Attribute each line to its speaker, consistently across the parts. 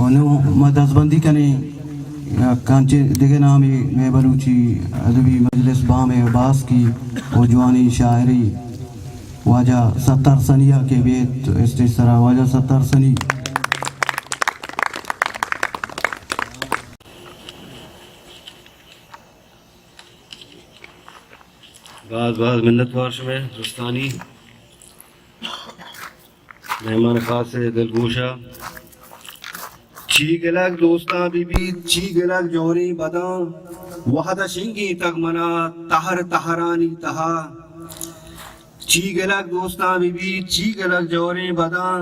Speaker 1: ونو ما دزبندی کنی کانچے دیگے نامی میں بلوچی ادبی مجلس بام عباس کی و جوانی شاعری واجہ 70 سنیہ کے بیت اسٹیج سرا واجہ 70 سنی
Speaker 2: بعض منت وارش میں رستانی مہمان خاص دلگوشا چھی گلک دوستاں بی بی چھی گلک جوری بداں وحد شنگی تک منا تہر تہرانی تہا چھی گلک دوستاں بی بی چھی گلک جوری بداں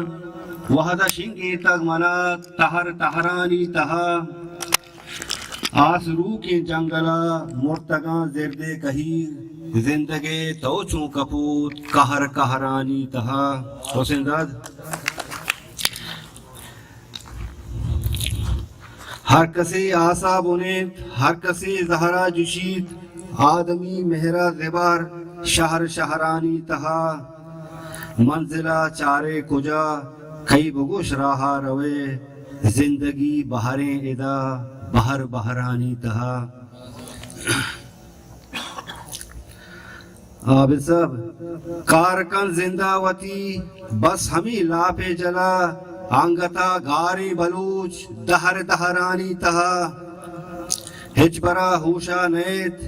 Speaker 2: وحد شنگی تک منا تہر تہرانی تہا آسرو کے جنگلا مرتگاں زردے کہیر زندگی تو چون کپوت کہر کہرانی تہا حسین داد ہر کسی آسا بنید ہر کسی زہرا جشید آدمی مہرہ زبار شہر شہرانی تہا منزلہ چارے کجا کئی بگوش راہا روے زندگی بہریں ادا بہر بہرانی تہا عابد صاحب کارکن زندہ وتی بس ہمیں لاپے جلا آنگتا گاری بلوچ دہر دہرانی تہا ہچ برا ہوشا نیت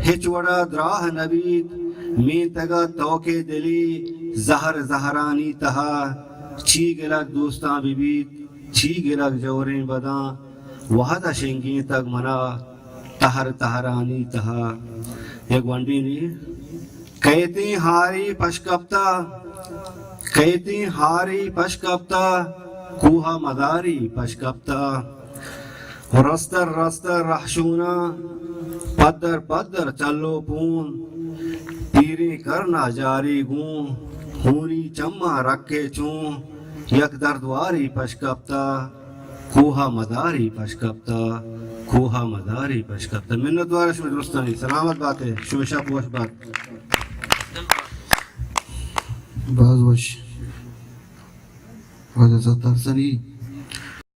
Speaker 2: ہچ وڑا دراہ نبید مین تگا توکے دلی زہر زہرانی تہا چھی گلک دوستاں بیبیت چھی گلک جوریں بداں وحدہ شنگی تک منا تہر تہرانی تہا ایک ونڈی نہیں کہتی ہاری پشکپتا کہتی ہاری پشکپتا کوہا مداری پشکپتا رستر رستر رحشونا پدر پدر چلو پون پیری کرنا جاری گون ہونی چمہ رکھے چون یک دردواری پشکپتا کوہا مداری پشکپتا کوہا مداری پشکپتا منت دوارا شو درستانی سلامت بات ہے شوشا پوش بات
Speaker 1: بعض وش واجہ 70 سنی